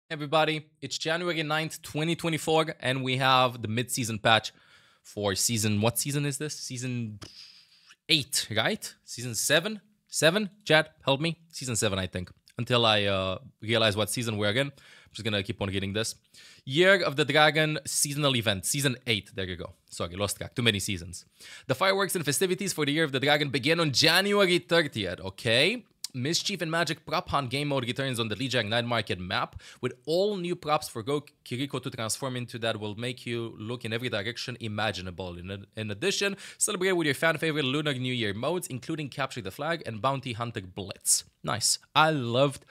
Everybody, it's January 9th, 2024, and we have the mid-season patch for season. What season is this? Season 8, right? Season 7? 7? Chad, help me. Season 7, I think. Until I realize what season we're in. I'm just gonna keep on getting this. Year of the Dragon seasonal event. Season 8. There you go. Sorry, lost track. Too many seasons. The fireworks and festivities for the Year of the Dragon begin on January 30th, okay? Mischief and Magic Prop Hunt game mode returns on the Lijiang Night Market map with all new props for Go Kiriko to transform into that will make you look in every direction imaginable. In addition, celebrate with your fan favorite Lunar New Year modes, including Capture the Flag and Bounty Hunter Blitz. Nice. I loved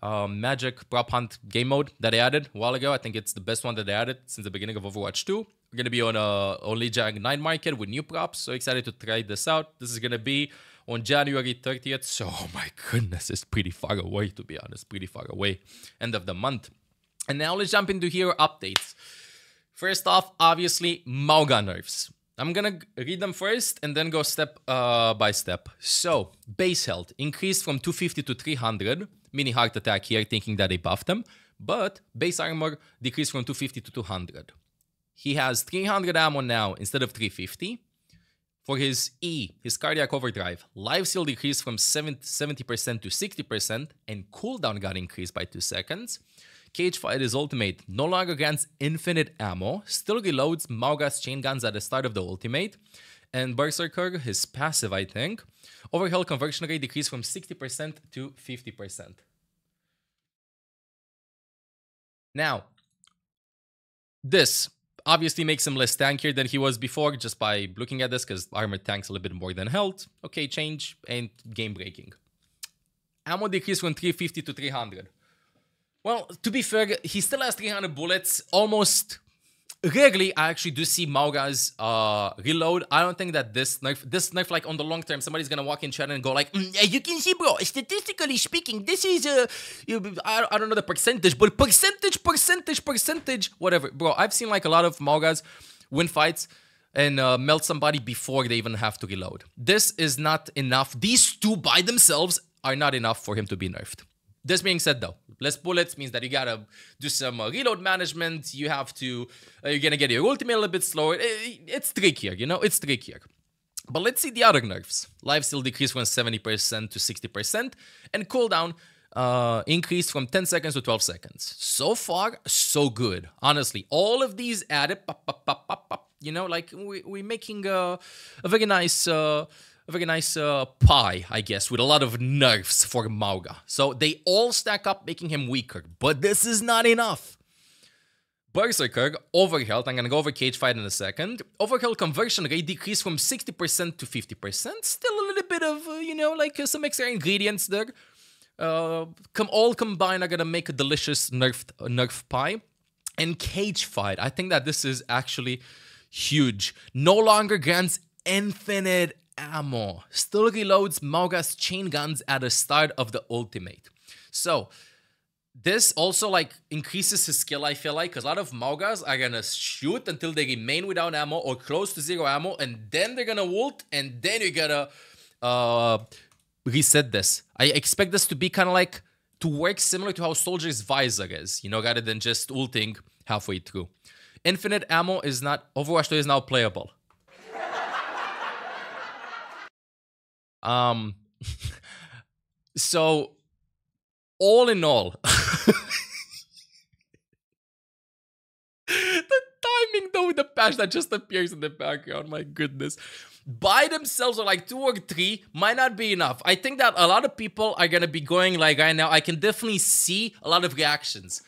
Magic Prop Hunt game mode that they added a while ago. I think it's the best one that they added since the beginning of Overwatch 2. We're going to be on Lijiang Night Market with new props. So excited to try this out. This is going to be on January 30th, so oh my goodness, it's pretty far away, to be honest, pretty far away. End of the month. And now let's jump into hero updates. First off, obviously, Mauga Nerfs. I'm gonna read them first and then go step by step. So, base health increased from 250 to 300, mini heart attack here, thinking that they buffed him, but base armor decreased from 250 to 200. He has 300 ammo now instead of 350. For his E, his Cardiac Overdrive, life steal decreased from 70% to 60%, and cooldown got increased by 2 seconds. Cage Fight, his ultimate, no longer grants infinite ammo, still reloads Mauga's chain guns at the start of the ultimate. And Berserker, his passive, I think, overheal conversion rate decreased from 60% to 50%. Now, this obviously makes him less tankier than he was before just by looking at this because armor tanks a little bit more than health. Okay, change and game breaking. Ammo decreased from 350 to 300. Well, to be fair, he still has 300 bullets. Almost rarely I actually do see Mauga's reload. I don't think that this nerf, like on the long term, somebody's gonna walk in chat and go like, you can see, bro, statistically speaking, this is I don't know the percentage, but percentage, whatever. Bro, I've seen like a lot of Maugas win fights and melt somebody before they even have to reload. This is not enough. These two by themselves are not enough for him to be nerfed. This being said, though, less bullets means that you gotta do some reload management. You have to, you're gonna get your ultimate a little bit slower. It's trickier, you know, it's trickier. But let's see the other nerfs. Life steal decreased from 70% to 60%, and cooldown increased from 10 seconds to 12 seconds. So far, so good. Honestly, all of these added, you know, like we're making a very nice. A very nice pie, I guess, with a lot of nerfs for Mauga. So they all stack up, making him weaker. But this is not enough. Berserker, overhealth, I'm going to go over Cage Fight in a second. Overhealth conversion rate decreased from 60% to 50%. Still a little bit of, you know, like some extra ingredients there. All combined are going to make a delicious nerf pie. And Cage Fight, I think that this is actually huge. No longer grants infinite ammo. Still reloads Mauga's chain guns at the start of the ultimate. So this also like increases his skill, I feel like, because a lot of Maugas are gonna shoot until they remain without ammo or close to 0 ammo, and then they're gonna ult, and then you gotta reset this. I expect this to be kind of like to work similar to how Soldier's Visor is, you know, rather than just ulting halfway through. Infinite ammo is not, Overwatch 2 is now playable. So all in all, the timing though with the patch that just appears in the background, my goodness, by themselves or like 2 or 3 might not be enough. I think that a lot of people are gonna be going like right now. I can definitely see a lot of reactions.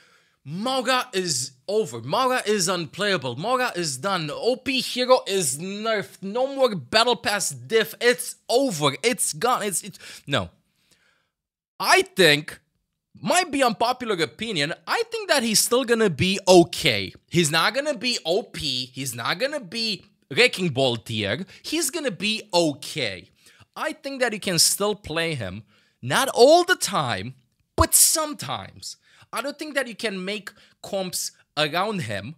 Mauga is over. Mauga is unplayable. Mauga is done. OP hero is nerfed. No more battle pass diff. It's over. It's gone. It's no. I think, might be unpopular opinion, I think that he's still gonna be okay. He's not gonna be OP. He's not gonna be Wrecking Ball tier. He's gonna be okay. I think that you can still play him. Not all the time, but sometimes. I don't think that you can make comps around him.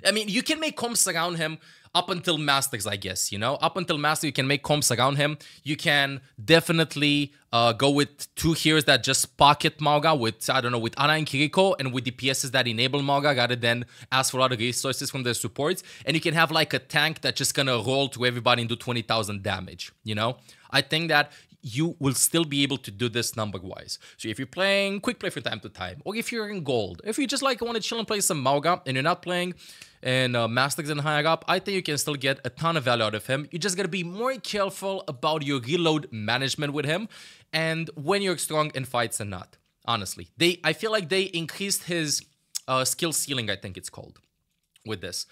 I mean, you can make comps around him up until Masters, I guess, you know? Up until Master, you can make comps around him. You can definitely go with 2 heroes that just pocket Mauga with, I don't know, with Ana and Kiriko, and with DPSs that enable Mauga rather than ask for a lot of resources from their supports. And you can have like a tank that's just gonna roll to everybody and do 20,000 damage, you know? I think that you will still be able to do this number-wise. So if you're playing quick play from time to time, or if you're in gold, if you just like want to chill and play some Mauga and you're not playing in Masters and higher up, I think you can still get a ton of value out of him. You just gotta be more careful about your reload management with him and when you're strong in fights and not. Honestly, I feel like they increased his skill ceiling, I think it's called, with this.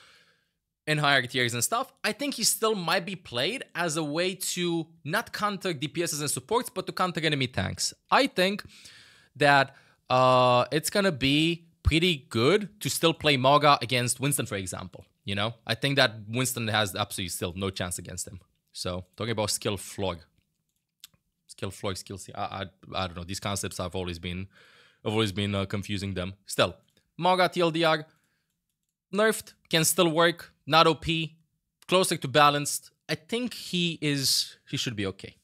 In higher tiers and stuff, I think he still might be played as a way to not counter DPSs and supports, but to counter enemy tanks. I think that it's gonna be pretty good to still play Mauga against Winston, for example. You know, I think that Winston has absolutely still no chance against him. So talking about skill floor, skill ceiling. I don't know. These concepts have always been confusing them. Still, Mauga TLDR nerfed, can still work. Not OP, closer to balanced. I think he should be okay.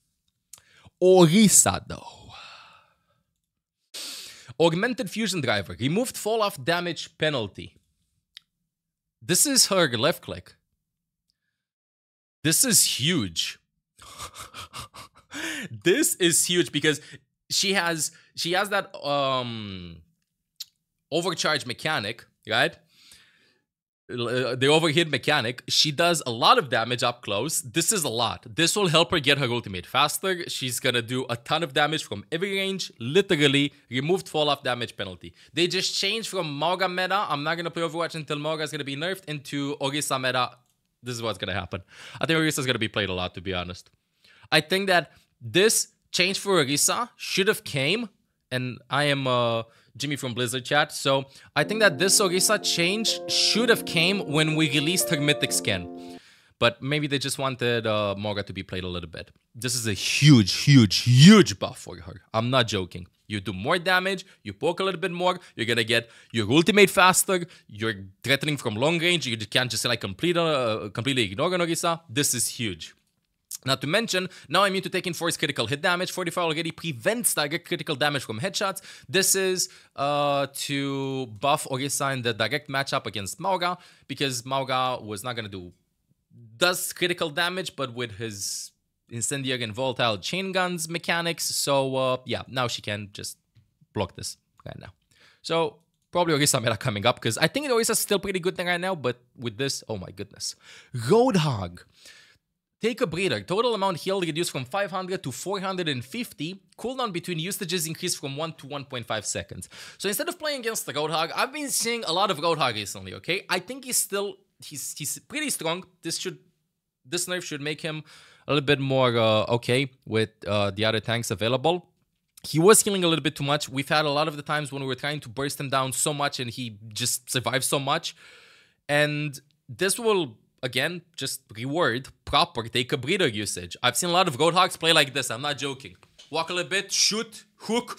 Orisa though. Augmented fusion driver, removed fall off damage penalty. This is her left click. This is huge. This is huge because she has that overcharge mechanic, right? The overhit mechanic. She does a lot of damage up close. This is a lot. This will help her get her ultimate faster. She's gonna do a ton of damage from every range. Literally removed fall off damage penalty. They just changed from Mauga meta, I'm not gonna play Overwatch until Mauga is gonna be nerfed, into Orisa meta. This is what's gonna happen. I think Orisa is gonna be played a lot, to be honest. I think that this change for Orisa should have came, and I am Jimmy from Blizzard chat. So I think that this Orisa change should have came when we released her mythic skin. But maybe they just wanted Mauga to be played a little bit. This is a huge buff for her. I'm not joking. You do more damage, you poke a little bit more, you're gonna get your ultimate faster, you're threatening from long range, you can't just like completely ignore an Orisa. This is huge. Not to mention, now I'm immune to taking force critical hit damage. 45 already prevents direct critical damage from headshots. This is to buff Orisa in the direct matchup against Mauga, because Mauga was not going to does critical damage, but with his incendiary and volatile chain guns mechanics. So yeah, now she can just block this right now. So probably Orisa meta coming up, because I think Orisa is still pretty good right now, but with this, oh my goodness. Roadhog. Take a breather. Total amount healed reduced from 500 to 450. Cooldown between usages increased from 1 to 1.5 seconds. So instead of playing against the Roadhog, I've been seeing a lot of Roadhog recently, okay? I think he's pretty strong. This nerf should make him a little bit more okay with the other tanks available. He was healing a little bit too much. We've had a lot of the times when we were trying to burst him down so much and he just survives so much. And this will, again, just reward proper take a breather usage. I've seen a lot of Roadhogs play like this. I'm not joking. Walk a little bit, shoot, hook.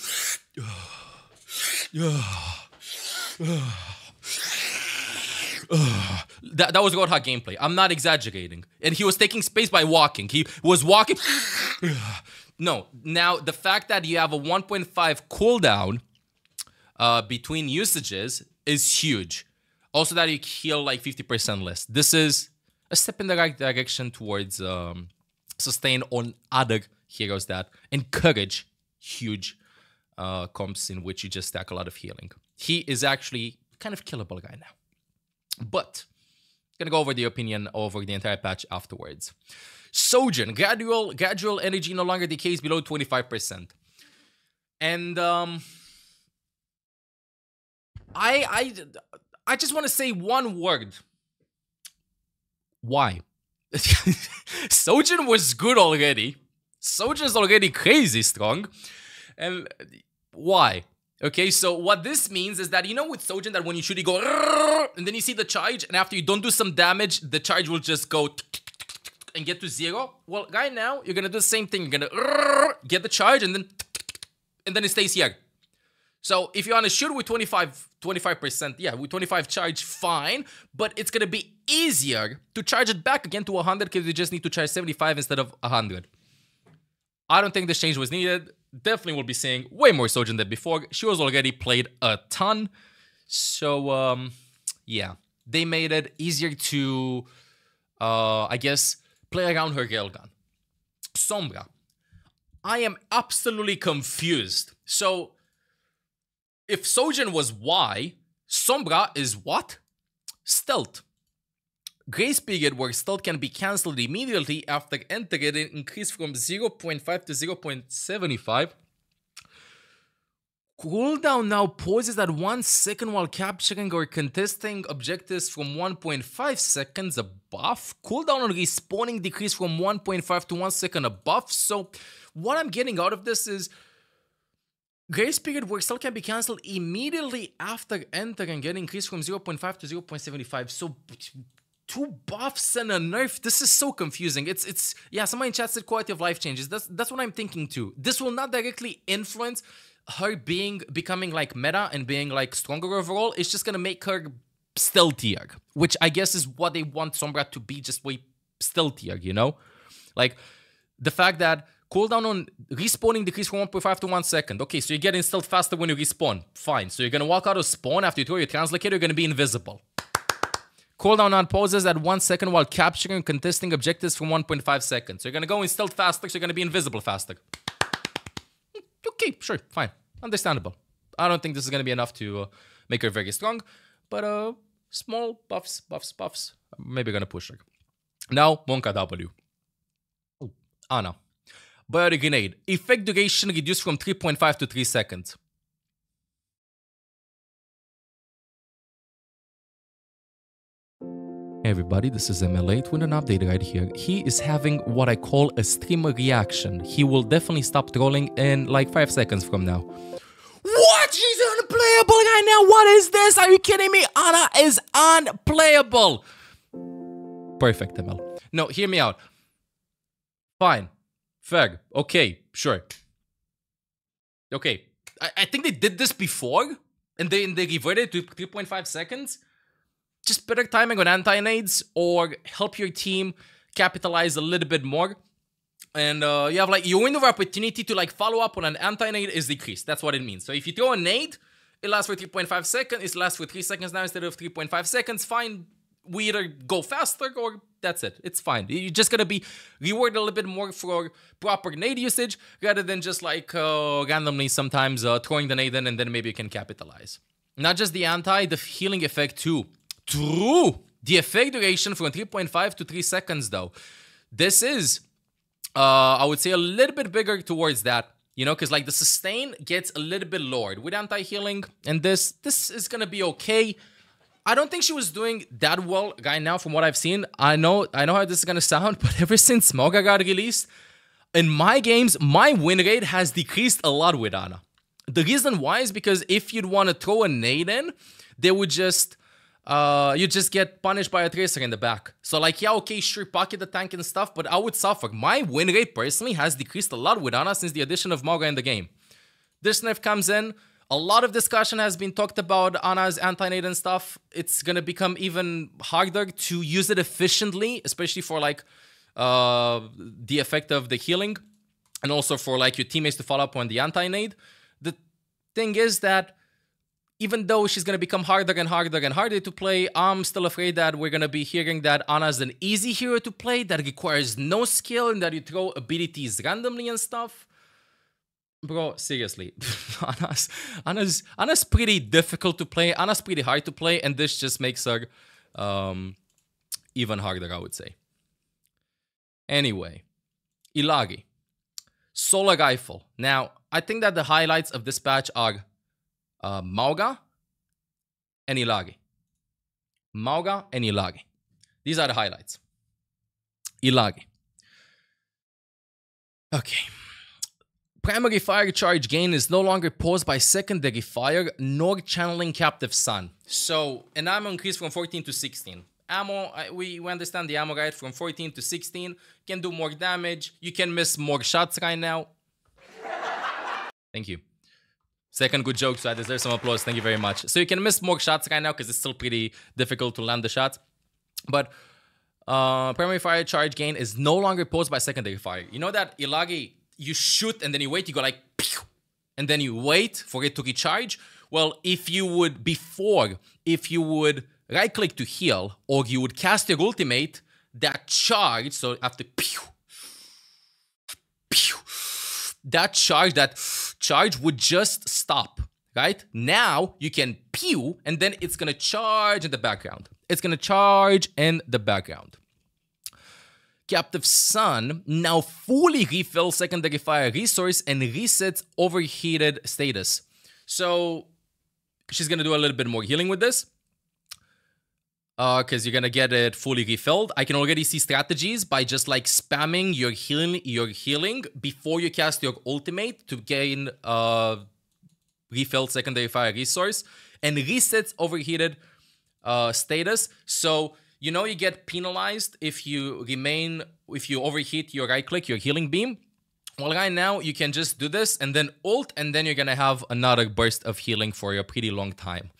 That was Roadhog gameplay. I'm not exaggerating. And he was taking space by walking. He was walking. No. Now, the fact that you have a 1.5 cooldown between usages is huge. Also that you heal like 50% less. This is a step in the right direction towards sustain on other heroes that encourage huge comps in which you just stack a lot of healing. He is actually kind of killable right now. But I'm gonna go over the opinion over the entire patch afterwards. Sojan, gradual energy no longer decays below 25%. And I just want to say one word. Why? Sojan was good already. Sojan's already crazy strong. And why? Okay, so what this means is that, you know, with Sojan, that when you shoot, you go, and then you see the charge, and after you don't do some damage, the charge will just go and get to 0. Well, right now, you're gonna do the same thing. You're gonna get the charge, and then it stays here. So if you want to shoot with 25%, yeah, with 25 charge, fine. But it's going to be easier to charge it back again to 100 because you just need to charge 75 instead of 100. I don't think this change was needed. Definitely will be seeing way more Sojan than before. She was already played a ton. So, yeah. They made it easier to, I guess, play around her railgun. Sombra. I am absolutely confused. So, if Sojan was Y, Sombra is what? Stealth. Grace period where stealth can be cancelled immediately after entering it increased from 0.5 to 0.75. Cooldown now pauses at 1 second while capturing or contesting objectives from 1.5 seconds above. Cooldown on respawning decreased from 1.5 to 1 second above. So what I'm getting out of this is grace period where stealth can be cancelled immediately after entering get increased from 0.5 to 0.75. So 2 buffs and a nerf. This is so confusing. It's yeah, somebody in chat said quality of life changes. That's what I'm thinking too. This will not directly influence her becoming like meta and being like stronger overall. It's just gonna make her stealthier, which I guess is what they want Sombra to be, just way stealthier, you know? Like the fact that cooldown on respawning decreased from 1.5 to 1 second. Okay, so you're getting stealth faster when you respawn. Fine. So you're gonna walk out of spawn after you throw your translocator, you're gonna be invisible. Cooldown on pauses at 1 second while capturing and contesting objectives from 1.5 seconds. So you're gonna go in stealth faster, so you're gonna be invisible faster. Okay, sure, fine. Understandable. I don't think this is gonna be enough to make her very strong, but small buffs. Maybe gonna push her. Now, Monka W. Oh, Ana. Biotic Grenade. Effect duration reduced from 3.5 to 3 seconds. Hey everybody, this is ML8 with an update right here. He is having what I call a streamer reaction. He will definitely stop trolling in like 5 seconds from now. What? She's unplayable right now? What is this? Are you kidding me? Ana is unplayable. Perfect, ML. No, hear me out. Fine. Fair. Okay, sure. Okay. I think they did this before and they reverted to 3.5 seconds. Just better timing on anti-nades or help your team capitalize a little bit more. And you have like your window of opportunity to like follow up on an anti-nade is decreased. That's what it means. So if you throw a nade, it lasts for 3.5 seconds. It lasts for 3 seconds now instead of 3.5 seconds. Fine. We either go faster or that's it. It's fine. You're just going to be rewarded a little bit more for proper nade usage rather than just like randomly sometimes throwing the nade in and then maybe you can capitalize. Not just the anti, the healing effect too. True. The effect duration from 3.5 to 3 seconds though. This is, I would say a little bit bigger towards that, you know, because like the sustain gets a little bit lowered with anti-healing and this is going to be okay. I don't think she was doing that well right now from what I've seen. I know how this is going to sound, but ever since Mauga got released, in my games, my win rate has decreased a lot with Ana. The reason why is because if you'd want to throw a nade in, they would just... you just get punished by a tracer in the back. So like, yeah, okay, sure, pocket the tank and stuff, but I would suffer. My win rate personally has decreased a lot with Ana since the addition of Mauga in the game. This nerf comes in. A lot of discussion has been talked about Ana's anti-nade and stuff. It's gonna become even harder to use it efficiently, especially for like the effect of the healing and also for like your teammates to follow up on the anti-nade. The thing is that even though she's going to become harder and harder and harder to play, I'm still afraid that we're going to be hearing that Ana's an easy hero to play, that requires no skill, and that you throw abilities randomly and stuff. Bro, seriously. Ana's pretty difficult to play. Ana's pretty hard to play, and this just makes her even harder, I would say. Anyway, Illari. Solar Rifle. Now, I think that the highlights of this patch are Mauga and Illari. Mauga and Illari. These are the highlights. Illari. Okay. Primary fire charge gain is no longer paused by secondary fire nor channeling captive sun. So, an ammo increase from 14 to 16. Ammo, we understand the ammo, right? From 14 to 16. Can do more damage. You can miss more shots right now. Thank you. Second good joke, so I deserve some applause. Thank you very much. So you can miss more shots right now because it's still pretty difficult to land the shots. But primary fire charge gain is no longer posed by secondary fire. You know that Illari, you shoot and then you wait, you go like, pew, and then you wait for it to recharge? Well, if you would right click to heal, or you would cast your ultimate, that charge, so after pew, pew, that charge would just stop, right? Now you can pew, and then it's gonna charge in the background. It's gonna charge in the background. Captive Sun now fully refills secondary fire resource and resets overheated status. So she's gonna do a little bit more healing with this. Because you're gonna get it fully refilled. I can already see strategies by just like spamming your healing before you cast your ultimate to gain refilled secondary fire resource and resets overheated status. So you know you get penalized if you overheat your right click, your healing beam. Well, right now you can just do this and then ult, and then you're gonna have another burst of healing for a pretty long time.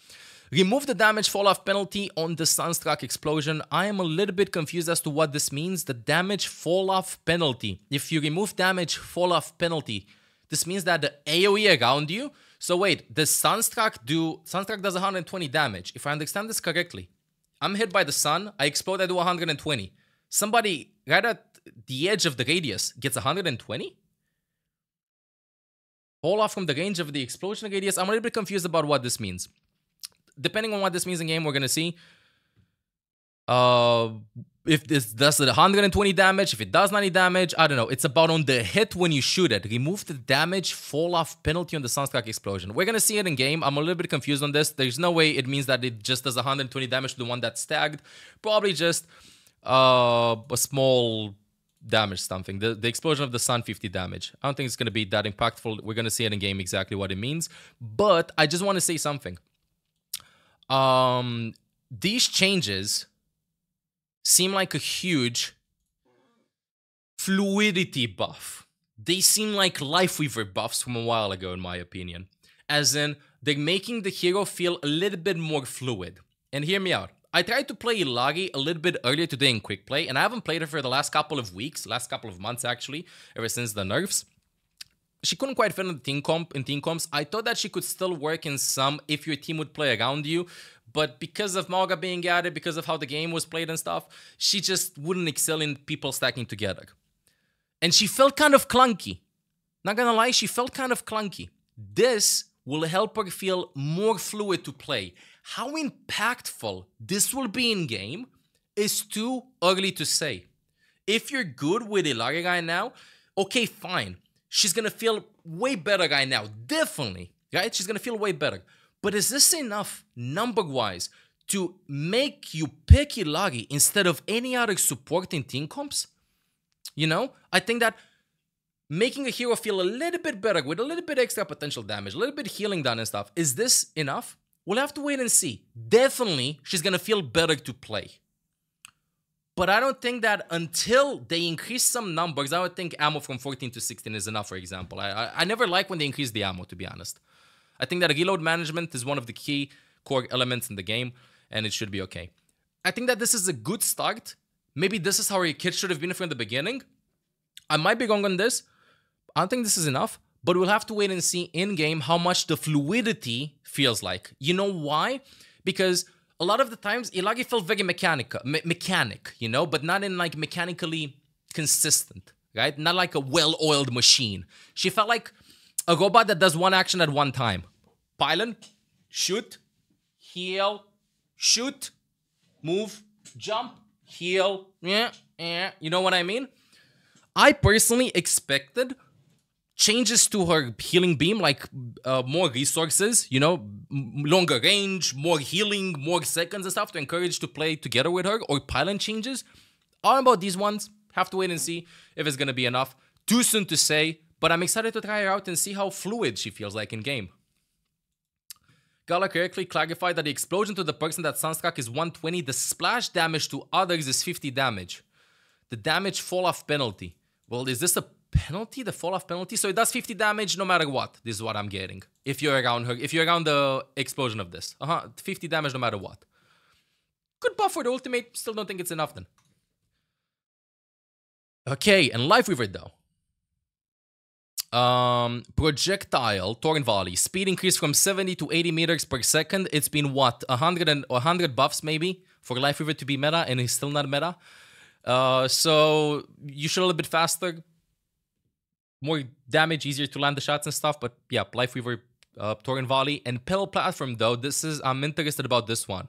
Remove the damage fall-off penalty on the Sunstruck explosion. I am a little bit confused as to what this means. The damage fall-off penalty. If you remove damage fall-off penalty, this means that the AoE around you... So wait, the Sunstruck does 120 damage. If I understand this correctly, I'm hit by the sun, I explode, I do 120. Somebody right at the edge of the radius gets 120? Fall-off from the range of the explosion radius? I'm a little bit confused about what this means. Depending on what this means in game, we're gonna see if this does 120 damage, if it does 90 damage, I don't know. It's about on the hit when you shoot it. Remove the damage fall-off penalty on the Sunstruck explosion. We're gonna see it in game. I'm a little bit confused on this. There's no way it means that it just does 120 damage to the one that's tagged. Probably just a small damage something. The explosion of the sun, 50 damage. I don't think it's gonna be that impactful. We're gonna see it in game exactly what it means. But I just want to say something. These changes seem like a huge fluidity buff. They seem like Lifeweaver buffs from a while ago, in my opinion. As in, they're making the hero feel a little bit more fluid. And hear me out. I tried to play Illari a little bit earlier today in quick play, and I haven't played her for the last couple of weeks, last couple of months actually, ever since the nerfs. She couldn't quite fit in the team comps. I thought that she could still work in some if your team would play around you. But because of Mauga being added, because of how the game was played and stuff, she just wouldn't excel in people stacking together. And she felt kind of clunky. Not gonna lie, she felt kind of clunky. This will help her feel more fluid to play. How impactful this will be in game is too early to say. If you're good with Illari right now, okay, fine. She's gonna feel way better right now, definitely, right? She's gonna feel way better. But is this enough, number-wise, to make you pick Illari instead of any other support in team comps? You know, I think that making a hero feel a little bit better with a little bit extra potential damage, a little bit healing done and stuff, is this enough? We'll have to wait and see. Definitely, she's gonna feel better to play. But I don't think that until they increase some numbers, I would think ammo from 14 to 16 is enough, for example. I never like when they increase the ammo, to be honest. I think that reload management is one of the key core elements in the game, and it should be okay. I think that this is a good start. Maybe this is how your kit should have been from the beginning. I might be wrong on this. I don't think this is enough, but we'll have to wait and see in-game how much the fluidity feels like. You know why? Because a lot of the times, Illari felt very mechanic, you know, but not in like mechanically consistent, right? Not like a well-oiled machine. She felt like a robot that does one action at one time. Pylon, shoot, heal, shoot, move, jump, heal, you know what I mean? I personally expected changes to her healing beam, like more resources, you know, longer range, more healing, more seconds and stuff to encourage to play together with her, or pylon changes. All about these ones, have to wait and see if it's gonna be enough. Too soon to say, but I'm excited to try her out and see how fluid she feels like in game. Gala correctly clarified that the explosion to the person that Sunstruck is 120, the splash damage to others is 50 damage. The damage fall-off penalty. Well, is this a penalty, the fall-off penalty. So it does 50 damage no matter what. This is what I'm getting. If you're around her, if you're around the explosion of this. 50 damage no matter what. Good buff for the ultimate. Still don't think it's enough then. Okay, and Lifeweaver though. Projectile, Torrent Volley. Speed increase from 70 to 80 meters per second. It's been what? 100 buffs maybe for Lifeweaver to be meta, and he's still not meta. So you should a little bit faster. More damage, easier to land the shots and stuff. But yeah, Lifeweaver, Torrent Volley. And Pedal Platform though, I'm interested about this one.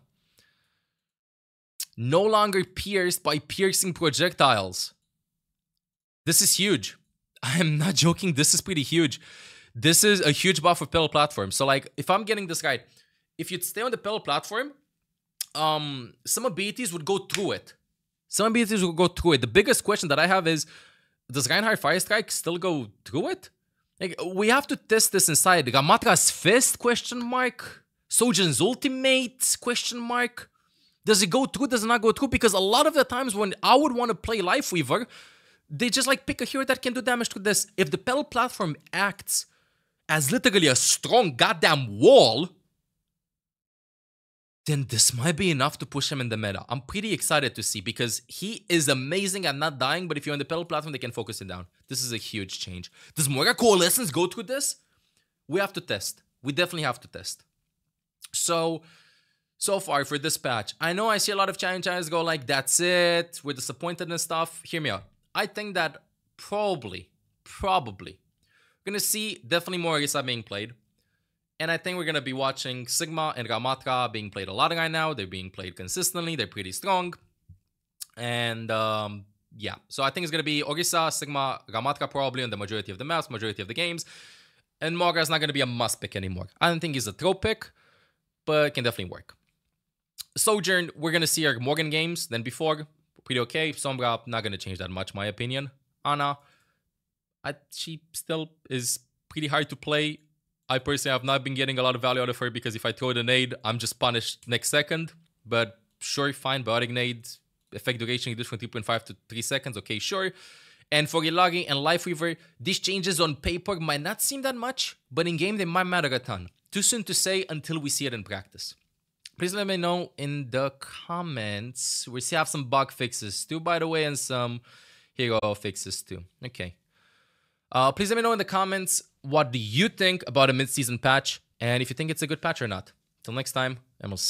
No longer pierced by piercing projectiles. This is huge. I'm not joking. This is pretty huge. This is a huge buff for Pedal Platform. So like, if I'm getting this right, if you'd stay on the Pedal Platform, some abilities would go through it. The biggest question that I have is, does Reinhardt Fire Strike still go through it? Like, we have to test this inside. Ramatra's Fist? Question mark. Sojan's Ultimate? Question mark. Does it go through? Does it not go through? Because a lot of the times when I would want to play Lifeweaver, they just like pick a hero that can do damage to this. If the Pedal Platform acts as literally a strong goddamn wall, then this might be enough to push him in the meta. I'm pretty excited to see because he is amazing at not dying, but if you're on the Pedal Platform, they can focus it down. This is a huge change. Does Mauga Coalescence go through this? We have to test. We definitely have to test. So far for this patch, I know I see a lot of challengers go like, that's it, we're disappointed and stuff. Hear me out. I think that probably, we're gonna see definitely more Orisa being played. And I think we're gonna be watching Sigma and Ramatra being played a lot right now. They're being played consistently, they're pretty strong. And yeah, so I think it's gonna be Orisa, Sigma, Ramatra probably on the majority of the maps, majority of the games. And Mauga is not gonna be a must pick anymore. I don't think he's a throw pick, but it can definitely work. Sojourn, we're gonna see our Morgan games than before. Pretty okay. Sombra, not gonna change that much, my opinion. Ana, she still is pretty hard to play. I personally have not been getting a lot of value out of her because if I throw the nade, I'm just punished next second. But sure, fine. Biotic nade, effect duration reduced from 3.5 to 3 seconds. Okay, sure. And for Illari and Lifeweaver, these changes on paper might not seem that much, but in game they might matter a ton. Too soon to say until we see it in practice. Please let me know in the comments. We still have some bug fixes too, by the way, and some hero fixes too. Okay. Please let me know in the comments what do you think about a mid-season patch, and if you think it's a good patch or not. Till next time, and we'll see.